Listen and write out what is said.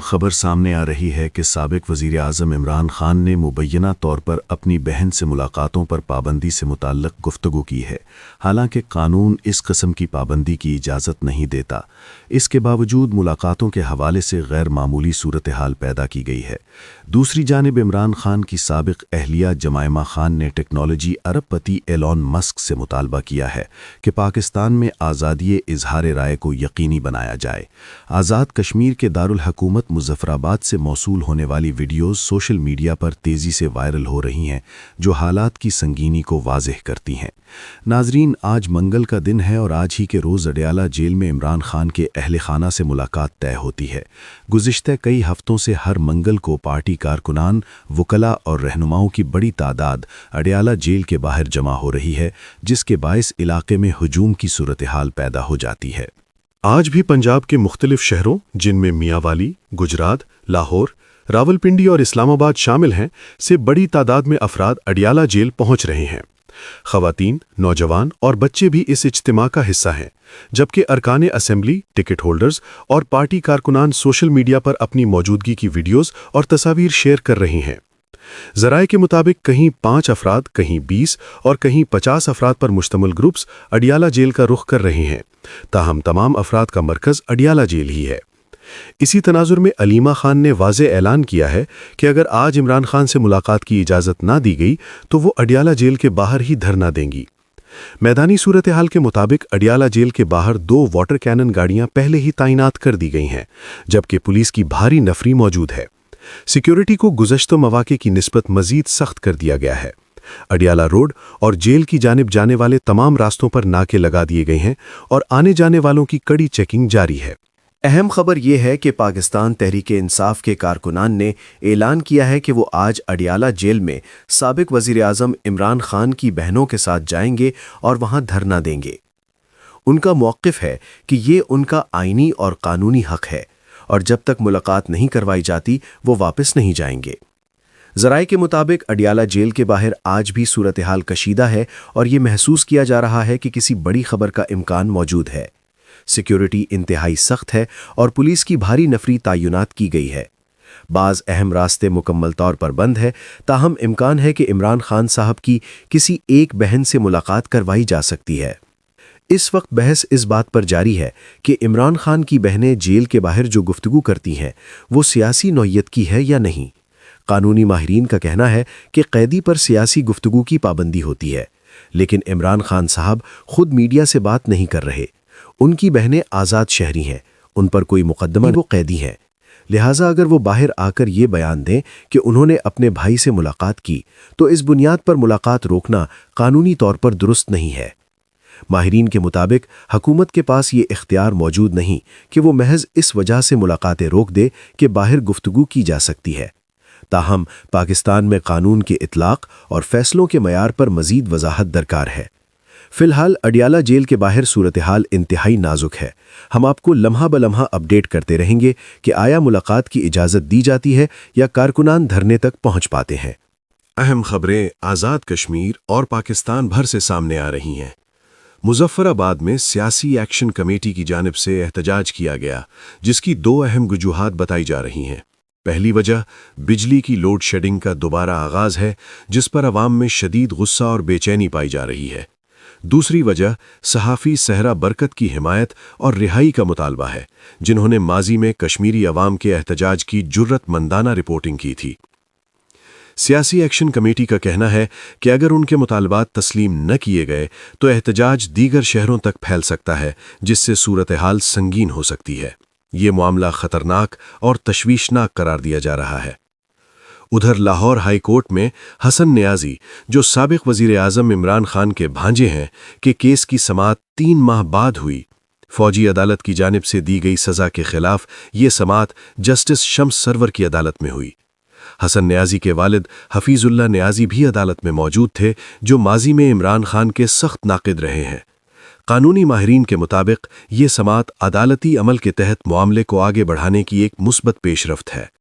خبر سامنے آ رہی ہے کہ سابق وزیر اعظم عمران خان نے مبینہ طور پر اپنی بہن سے ملاقاتوں پر پابندی سے متعلق گفتگو کی ہے، حالانکہ قانون اس قسم کی پابندی کی اجازت نہیں دیتا۔ اس کے باوجود ملاقاتوں کے حوالے سے غیر معمولی صورتحال پیدا کی گئی ہے۔ دوسری جانب عمران خان کی سابق اہلیہ جمائمہ خان نے ٹیکنالوجی ارب پتی ایلون مسک سے مطالبہ کیا ہے کہ پاکستان میں آزادی اظہار رائے کو یقینی بنایا جائے۔ آزاد کشمیر کے دارالحکومت مظفر آباد سے موصول ہونے والی ویڈیوز سوشل میڈیا پر تیزی سے وائرل ہو رہی ہیں، جو حالات کی سنگینی کو واضح کرتی ہیں۔ ناظرین، آج منگل کا دن ہے اور آج ہی کے روز اڈیالہ جیل میں عمران خان کے اہل خانہ سے ملاقات طے ہوتی ہے۔ گزشتہ کئی ہفتوں سے ہر منگل کو پارٹی کارکنان، وکلاء اور رہنماؤں کی بڑی تعداد اڈیالہ جیل کے باہر جمع ہو رہی ہے، جس کے باعث علاقے میں ہجوم کی صورتحال پیدا ہو جاتی ہے۔ آج بھی پنجاب کے مختلف شہروں جن میں میاں والی، گجرات، لاہور، راولپنڈی اور اسلام آباد شامل ہیں سے بڑی تعداد میں افراد اڈیالہ جیل پہنچ رہے ہیں۔ خواتین، نوجوان اور بچے بھی اس اجتماع کا حصہ ہیں، جبکہ ارکان اسمبلی، ٹکٹ ہولڈرز اور پارٹی کارکنان سوشل میڈیا پر اپنی موجودگی کی ویڈیوز اور تصاویر شیئر کر رہے ہیں۔ ذرائع کے مطابق کہیں 5 افراد، کہیں 20 اور کہیں 50 افراد پر مشتمل گروپس اڈیالہ جیل کا رخ کر رہے ہیں، تاہم تمام افراد کا مرکز اڈیالہ جیل ہی ہے۔ اسی تناظر میں علیمہ خان نے واضح اعلان کیا ہے کہ اگر آج عمران خان سے ملاقات کی اجازت نہ دی گئی تو وہ اڈیالہ جیل کے باہر ہی دھرنا دیں گی۔ میدانی صورتحال کے مطابق اڈیالہ جیل کے باہر 2 واٹر کینن گاڑیاں پہلے ہی تعینات کر دی گئی ہیں، جبکہ پولیس کی بھاری نفری موجود ہے۔ سیکیورٹی کو گزشتہ مواقع کی نسبت مزید سخت کر دیا گیا ہے۔ اڈیالہ روڈ اور جیل کی جانب جانے والے تمام راستوں پر ناکے لگا دیے گئے ہیں اور آنے جانے والوں کی کڑی چیکنگ جاری ہے۔ اہم خبر یہ ہے کہ پاکستان تحریک انصاف کے کارکنان نے اعلان کیا ہے کہ وہ آج اڈیالہ جیل میں سابق وزیر اعظم عمران خان کی بہنوں کے ساتھ جائیں گے اور وہاں دھرنا دیں گے۔ ان کا موقف ہے کہ یہ ان کا آئینی اور قانونی حق ہے اور جب تک ملاقات نہیں کروائی جاتی وہ واپس نہیں جائیں گے۔ ذرائع کے مطابق اڈیالہ جیل کے باہر آج بھی صورتحال کشیدہ ہے اور یہ محسوس کیا جا رہا ہے کہ کسی بڑی خبر کا امکان موجود ہے۔ سیکیورٹی انتہائی سخت ہے اور پولیس کی بھاری نفری تعینات کی گئی ہے۔ بعض اہم راستے مکمل طور پر بند ہے، تاہم امکان ہے کہ عمران خان صاحب کی کسی ایک بہن سے ملاقات کروائی جا سکتی ہے۔ اس وقت بحث اس بات پر جاری ہے کہ عمران خان کی بہنیں جیل کے باہر جو گفتگو کرتی ہیں وہ سیاسی نوعیت کی ہے یا نہیں۔ قانونی ماہرین کا کہنا ہے کہ قیدی پر سیاسی گفتگو کی پابندی ہوتی ہے، لیکن عمران خان صاحب خود میڈیا سے بات نہیں کر رہے۔ ان کی بہنیں آزاد شہری ہیں، ان پر کوئی مقدمہ نہیں، وہ قیدی ہیں۔ لہٰذا اگر وہ باہر آ کر یہ بیان دیں کہ انہوں نے اپنے بھائی سے ملاقات کی تو اس بنیاد پر ملاقات روکنا قانونی طور پر درست نہیں ہے۔ ماہرین کے مطابق حکومت کے پاس یہ اختیار موجود نہیں کہ وہ محض اس وجہ سے ملاقاتیں روک دے کہ باہر گفتگو کی جا سکتی ہے۔ تاہم پاکستان میں قانون کے اطلاق اور فیصلوں کے معیار پر مزید وضاحت درکار ہے۔ فی الحال اڈیالہ جیل کے باہر صورتحال انتہائی نازک ہے۔ ہم آپ کو لمحہ بلمحہ اپڈیٹ کرتے رہیں گے کہ آیا ملاقات کی اجازت دی جاتی ہے یا کارکنان دھرنے تک پہنچ پاتے ہیں۔ اہم خبریں آزاد کشمیر اور پاکستان بھر سے سامنے آ رہی ہیں۔ مظفر آباد میں سیاسی ایکشن کمیٹی کی جانب سے احتجاج کیا گیا، جس کی 2 اہم وجوہات بتائی جا رہی ہیں۔ پہلی وجہ بجلی کی لوڈ شیڈنگ کا دوبارہ آغاز ہے، جس پر عوام میں شدید غصہ اور بے چینی پائی جا رہی ہے۔ دوسری وجہ صحافی صحرا برکت کی حمایت اور رہائی کا مطالبہ ہے، جنہوں نے ماضی میں کشمیری عوام کے احتجاج کی جرأت مندانہ رپورٹنگ کی تھی۔ سیاسی ایکشن کمیٹی کا کہنا ہے کہ اگر ان کے مطالبات تسلیم نہ کیے گئے تو احتجاج دیگر شہروں تک پھیل سکتا ہے، جس سے صورتحال سنگین ہو سکتی ہے۔ یہ معاملہ خطرناک اور تشویشناک قرار دیا جا رہا ہے۔ ادھر لاہور ہائی کورٹ میں حسن نیازی، جو سابق وزیر اعظم عمران خان کے بھانجے ہیں، کہ کیس کی سماعت 3 ماہ بعد ہوئی۔ فوجی عدالت کی جانب سے دی گئی سزا کے خلاف یہ سماعت جسٹس شمس سرور کی عدالت میں ہوئی۔ حسن نیازی کے والد حفیظ اللہ نیازی بھی عدالت میں موجود تھے، جو ماضی میں عمران خان کے سخت ناقد رہے ہیں۔ قانونی ماہرین کے مطابق یہ سماعت عدالتی عمل کے تحت معاملے کو آگے بڑھانے کی ایک مثبت پیش رفت ہے۔